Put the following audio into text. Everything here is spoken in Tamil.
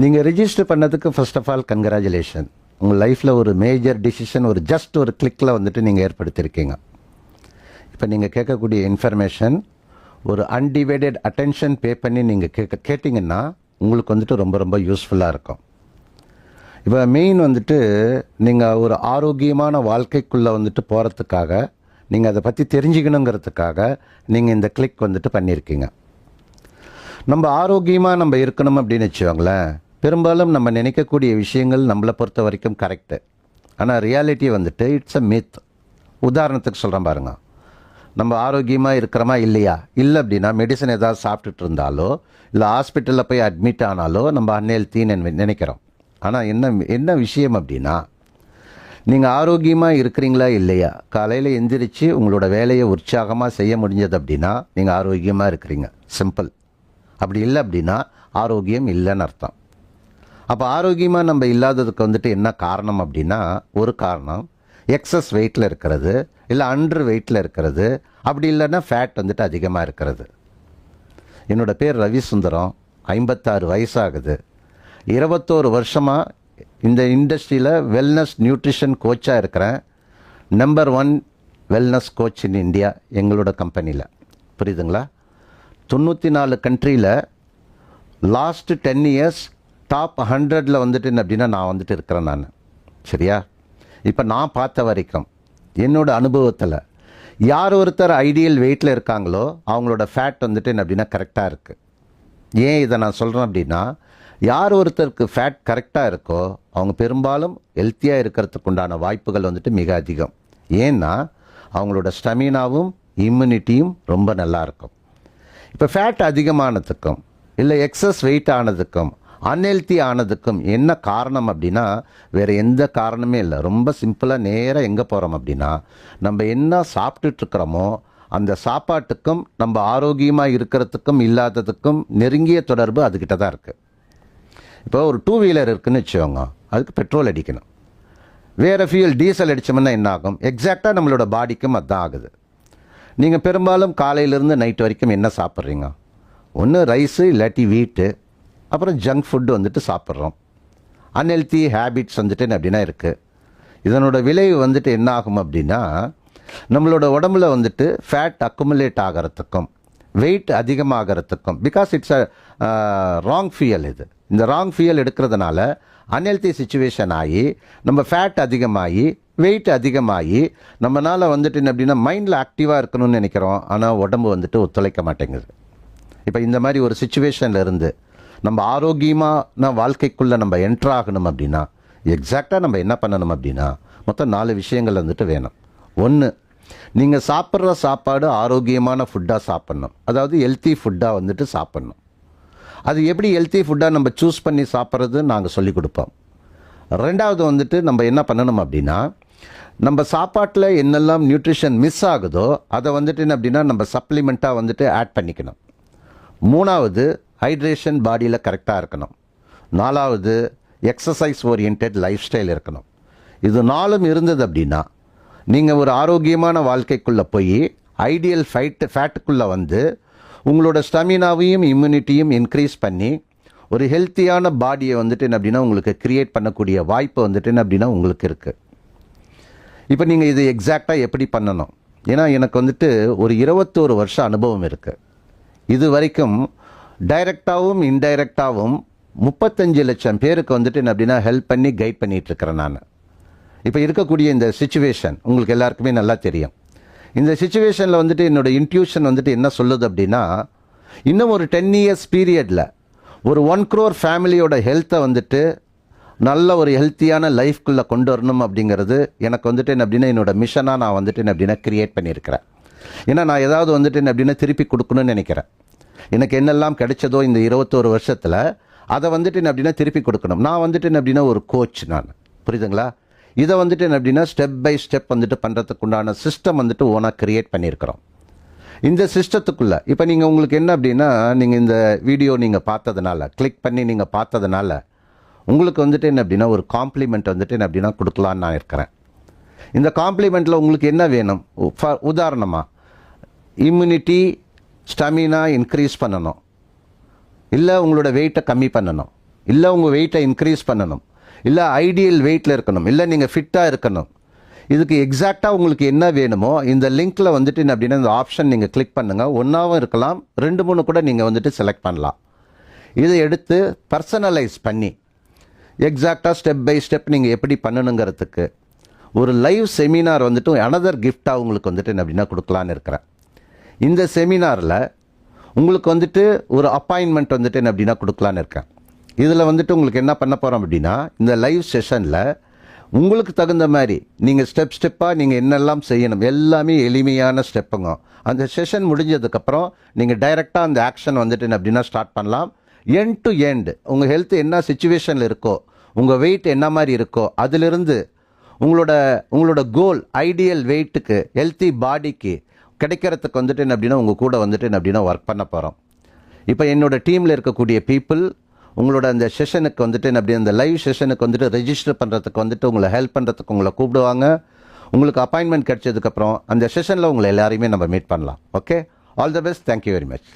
நீங்கள் ரிஜிஸ்டர் பண்ணதுக்கு ஃபர்ஸ்ட் ஆஃப் ஆல் கங்க்ராச்சுலேஷன். உங்கள் லைஃப்பில் ஒரு மேஜர் டிசிஷன் ஒரு ஜஸ்ட் ஒரு கிளிக்கில் வந்துட்டு நீங்கள் ஏற்படுத்தியிருக்கீங்க. இப்போ நீங்கள் கேட்கக்கூடிய இன்ஃபர்மேஷன் ஒரு அன்டிவைடட் அட்டென்ஷன் பே பண்ணி நீங்கள் கேட்டிங்கன்னா உங்களுக்கு வந்துட்டு ரொம்ப ரொம்ப யூஸ்ஃபுல்லாக இருக்கும். இப்போ மெயின் வந்துட்டு நீங்கள் ஒரு ஆரோக்கியமான வாழ்க்கைக்குள்ளே வந்துட்டு போகிறதுக்காக, நீங்கள் அதை பற்றி தெரிஞ்சுக்கணுங்கிறதுக்காக நீங்கள் இந்த கிளிக் வந்துட்டு பண்ணியிருக்கீங்க. நம்ம ஆரோக்கியமாக நம்ம இருக்கணும் அப்படின்னு வச்சுக்கோங்களேன், பெரும்பாலும் நம்ம நினைக்கக்கூடிய விஷயங்கள் நம்மளை பொறுத்த வரைக்கும் கரெக்டு. ஆனால் ரியாலிட்டி வந்துட்டு இட்ஸ் அ மித். உதாரணத்துக்கு சொல்கிறேன் பாருங்கள். நம்ம ஆரோக்கியமாக இருக்கிறோமா இல்லையா? இல்லை அப்படின்னா மெடிசன் ஏதாவது சாப்பிட்டுட்டு இருந்தாலோ இல்லை ஹாஸ்பிட்டலில் போய் அட்மிட் ஆனாலோ நம்ம அன்ஹெல்த்தின்னு நினைக்கிறோம். ஆனால் என்ன விஷயம் அப்படின்னா, நீங்கள் ஆரோக்கியமாக இருக்கிறீங்களா இல்லையா? காலையில் எந்திரிச்சு உங்களோட வேலையை உற்சாகமாக செய்ய முடிஞ்சது அப்படின்னா நீங்கள் ஆரோக்கியமாக இருக்கிறீங்க. சிம்பிள். அப்படி இல்லை அப்படின்னா ஆரோக்கியம் இல்லைன்னு அர்த்தம். அப்போ ஆரோக்கியமாக நம்ம இல்லாததுக்கு வந்துட்டு என்ன காரணம் அப்படின்னா, ஒரு காரணம் எக்ஸஸ் வெயிட்டில் இருக்கிறது, இல்லை அண்டர் வெயிட்டில் இருக்கிறது, அப்படி இல்லைன்னா ஃபேட் வந்துட்டு அதிகமாக இருக்கிறது. என்னோடய பேர் ரவிசுந்தரம், 56 வயசாகுது. 21 வருஷமாக இந்த இண்டஸ்ட்ரியில் வெல்னஸ் நியூட்ரிஷன் கோச்சாக இருக்கிறேன். Number 1 wellness coach in India எங்களோட கம்பெனியில். புரியுதுங்களா? 94 கண்ட்ரியில் லாஸ்ட்டு 10 இயர்ஸ் டாப் 100ல் வந்துட்டு அப்படின்னா நான் வந்துட்டு இருக்கிறேன் நான். சரியா? இப்போ நான் பார்த்த வரைக்கும் என்னோட அனுபவத்தில் யார் ஒருத்தர் ஐடியல் வெயிட்டில் இருக்காங்களோ அவங்களோட ஃபேட் வந்துட்டு அப்படின்னா கரெக்டாக இருக்குது. ஏன் இதை நான் சொல்கிறேன் அப்படின்னா, யார் ஒருத்தருக்கு ஃபேட் கரெக்டாக இருக்கோ அவங்க பெரும்பாலும் ஹெல்த்தியாக இருக்கிறதுக்கு உண்டான வாய்ப்புகள் வந்துட்டு மிக அதிகம். ஏன்னா அவங்களோட ஸ்டெமினாவும் இம்யூனிட்டியும் ரொம்ப நல்லாயிருக்கும். இப்போ ஃபேட் அதிகமானதுக்கும் இல்லை எக்ஸஸ் வெயிட் ஆனதுக்கும் அன்ஹெல்த்தி ஆனதுக்கும் என்ன காரணம் அப்படின்னா வேறு எந்த காரணமே இல்லை. ரொம்ப சிம்பிளாக நேராக எங்கே போகிறோம் அப்படின்னா, நம்ம என்ன சாப்பிட்டுட்ருக்கிறோமோ அந்த சாப்பாட்டுக்கும் நம்ம ஆரோக்கியமாக இருக்கிறதுக்கும் இல்லாததுக்கும் நெருங்கிய தொடர்பு அதுக்கிட்ட தான் இருக்குது. இப்போ ஒரு 2 வீலர் இருக்குதுன்னு வச்சுக்கோங்க, அதுக்கு பெட்ரோல் அடிக்கணும். வேறு ஃபியூல் டீசல் அடித்தோம்னா என்ன ஆகும்? எக்ஸாக்டாக நம்மளோட பாடிக்கும் அதுதான் ஆகுது. நீங்கள் பெரும்பாலும் காலையிலேருந்து நைட் வரைக்கும் என்ன சாப்பிட்றீங்க? ஒன்று ரைஸு, இல்லாட்டி வீட்டு, அப்புறம் ஜங்க் ஃபுட்டு வந்துட்டு சாப்பிட்றோம். அன்ஹெல்த்தி ஹேபிட்ஸ் வந்துட்டு அப்படின்னா இருக்குது. இதனோட விளைவு வந்துட்டு என்ன ஆகும் அப்படின்னா, நம்மளோட உடம்புல வந்துட்டு ஃபேட் அக்குமுலேட் ஆகிறதுக்கும் வெயிட் அதிகமாகிறதுக்கும், because it's a wrong fuel. இந்த ராங் ஃபியல் எடுக்கிறதுனால அன்ஹெல்த்தி சிச்சுவேஷன் ஆகி நம்ம ஃபேட் அதிகமாகி வெயிட் அதிகமாகி நம்மளால் வந்துட்டு அப்படின்னா மைண்டில் ஆக்டிவாக இருக்கணும்னு நினைக்கிறோம், ஆனால் உடம்பு வந்துட்டு ஒத்துழைக்க மாட்டேங்குது. இப்போ இந்த மாதிரி ஒரு சிச்சுவேஷனில் இருந்து நம்ம ஆரோக்கியமான வாழ்க்கைக்குள்ளே நம்ம என்ட்ரு ஆகணும் அப்படின்னா எக்ஸாக்டாக நம்ம என்ன பண்ணணும் அப்படின்னா, மொத்தம் 4 விஷயங்கள் வந்துட்டு வேணும். ஒன்று, நீங்கள் சாப்பிட்ற சாப்பாடு ஆரோக்கியமான ஃபுட்டாக சாப்பிட்ணும். அதாவது ஹெல்த்தி ஃபுட்டாக வந்துட்டு சாப்பிட்ணும். அது எப்படி ஹெல்த்தி ஃபுட்டாக நம்ம சூஸ் பண்ணி சாப்பிட்றது நாங்கள் சொல்லிக் கொடுப்போம். ரெண்டாவது வந்துட்டு நம்ம என்ன பண்ணணும் அப்படின்னா, நம்ம சாப்பாட்டில் என்னெல்லாம் நியூட்ரிஷன் மிஸ் ஆகுதோ அதை வந்துட்டு என்ன அப்படின்னா நம்ம சப்ளிமெண்ட்டாக வந்துட்டு ஆட் பண்ணிக்கணும். மூணாவது, ஹைட்ரேஷன் பாடியில் கரெக்டாக இருக்கணும். நாலாவது, எக்ஸசைஸ் ஓரியன்ட் லைஃப் ஸ்டைல் இருக்கணும். இது 4ம் இருந்தது அப்படின்னா நீங்கள் ஒரு ஆரோக்கியமான வாழ்க்கைக்குள்ளே போய் ஐடியல் ஃபேட்டுக்குள்ளே வந்து உங்களோட ஸ்டெமினாவையும் இம்யூனிட்டியும் இன்க்ரீஸ் பண்ணி ஒரு ஹெல்த்தியான பாடியை வந்துட்டு என்ன அப்படின்னா உங்களுக்கு க்ரியேட் பண்ணக்கூடிய வாய்ப்பு வந்துட்டு என்ன அப்படின்னா உங்களுக்கு இருக்குது. இப்போ நீங்கள் இது எக்ஸாக்டாக எப்படி பண்ணணும்? ஏன்னா எனக்கு வந்துட்டு ஒரு 21 வருஷம் அனுபவம் இருக்குது. இது வரைக்கும் டைரெக்டாகவும் இன்டைரக்டாகவும் 35 லட்சம் பேருக்கு வந்துட்டு என்ன அப்படின்னா ஹெல்ப் பண்ணி கைட் பண்ணிகிட்ருக்கிறேன் நான். இப்போ இருக்கக்கூடிய இந்த சிச்சுவேஷன் உங்களுக்கு எல்லாருக்குமே நல்லா தெரியும். இந்த சிச்சுவேஷனில் வந்துட்டு என்னோடய இன்ட்யூஷன் வந்துட்டு என்ன சொல்லுது அப்படின்னா, இன்னும் ஒரு 10 இயர்ஸ் பீரியடில் ஒரு 1 crore ஃபேமிலியோட ஹெல்த்தை வந்துட்டு நல்ல ஒரு ஹெல்த்தியான லைஃப்குள்ளே கொண்டு வரணும் அப்படிங்கிறது எனக்கு வந்துட்டு என்ன அப்படின்னா என்னோடய மிஷனாக நான் வந்துட்டு என்ன அப்படின்னா க்ரியேட் பண்ணியிருக்கிறேன். ஏன்னா நான் ஏதாவது வந்துட்டு என்ன அப்படின்னா திருப்பி கொடுக்கணும்னு நினைக்கிறேன். எனக்கு என்னெல்லாம் கிடைச்சதோ இந்த 21 வருஷத்தில் அதை வந்துட்டு என்ன அப்படின்னா திருப்பி கொடுக்கணும். நான் வந்துட்டு என்ன அப்படின்னா ஒரு கோச் நான். புரியுதுங்களா? இதை வந்துட்டு என்ன அப்படின்னா ஸ்டெப் பை ஸ்டெப் வந்துட்டு பண்ணுறதுக்கு உண்டான சிஸ்டம் வந்துட்டு ஓனாக க்ரியேட் பண்ணியிருக்கிறோம். இந்த சிஸ்டத்துக்குள்ளே இப்போ நீங்கள் உங்களுக்கு என்ன அப்படின்னா, நீங்கள் இந்த வீடியோ நீங்கள் பார்த்ததுனால கிளிக் பண்ணி நீங்கள் பார்த்ததுனால உங்களுக்கு வந்துட்டு என்ன அப்படின்னா ஒரு காம்ப்ளிமெண்ட் வந்துட்டு என்ன அப்படின்னா கொடுக்கலான்னு நான் இருக்கிறேன். இந்த காம்ப்ளிமெண்ட்டில் உங்களுக்கு என்ன வேணும்? உதாரணமாக இம்யூனிட்டி, ஸ்டெமினா இன்க்ரீஸ் பண்ணணும், இல்லை உங்களோட வெயிட்டை கம்மி பண்ணணும், இல்லை உங்கள் வெயிட்டை இன்க்ரீஸ் பண்ணணும், இல்லை ஐடியல் வெயிட்டில் இருக்கணும், இல்லை நீங்கள் ஃபிட்டாக இருக்கணும். இதுக்கு எக்ஸாக்டாக உங்களுக்கு என்ன வேணுமோ இந்த லிங்க்கில் வந்துட்டு அப்படின்னா இந்த ஆப்ஷன் நீங்கள் கிளிக் பண்ணுங்கள். ஒன்றாவும் இருக்கலாம், 2-3 கூட நீங்கள் வந்துட்டு செலக்ட் பண்ணலாம். இதை எடுத்து பர்சனலைஸ் பண்ணி எக்ஸாக்டாக ஸ்டெப் பை ஸ்டெப் நீங்கள் எப்படி பண்ணணுங்கிறதுக்கு ஒரு லைவ் செமினார் வந்துட்டு அனதர் கிஃப்டாக உங்களுக்கு வந்துட்டு அப்படின்னா கொடுக்கலான்னு இருக்கிறேன். இந்த செமினாரில் உங்களுக்கு வந்துட்டு ஒரு அப்பாயின்மெண்ட் வந்துட்டு என்ன அப்படின்னா கொடுக்கலான்னு இருக்கேன். இதில் வந்துட்டு உங்களுக்கு என்ன பண்ண போகிறோம் அப்படின்னா இந்த லைவ் செஷனில் உங்களுக்கு தகுந்த மாதிரி நீங்கள் ஸ்டெப்பாக நீங்கள் என்னெல்லாம் செய்யணும் எல்லாமே எளிமையான ஸ்டெப்புங்க. அந்த செஷன் முடிஞ்சதுக்கப்புறம் நீங்கள் டைரெக்டாக அந்த ஆக்ஷன் வந்துட்டு என்ன அப்படின்னா ஸ்டார்ட் பண்ணலாம். எண்ட் டு எண்ட் உங்கள் ஹெல்த் என்ன சுச்சுவேஷனில் இருக்கோ, உங்கள் வெயிட் என்ன மாதிரி இருக்கோ, அதிலிருந்து உங்களோட கோல் ஐடியல் வெயிட்டுக்கு ஹெல்த்தி பாடிக்கு கிடைக்கிறதுக்கு வந்துட்டு என்ன அப்படின்னா உங்கள் கூட வந்துட்டு என்ன அப்படின்னா ஒர்க் பண்ண போகிறோம். இப்போ என்னோட டீமில் இருக்கக்கூடிய பீப்புள் உங்களோட அந்த செஷனுக்கு வந்துட்டு என்ன அப்படி அந்த லைவ் செஷனுக்கு வந்துட்டு ரெஜிஸ்டர் பண்ணுறதுக்கு வந்துட்டு உங்களை ஹெல்ப் பண்ணுறதுக்கு உங்களை கூப்பிடுவாங்க. உங்களுக்கு அப்பாயின்மெண்ட் கிடைச்சதுக்கப்புறம் அந்த செஷனில் உங்களை எல்லாரையுமே நம்ம மீட் பண்ணலாம். Okay, all the best, thank you very much.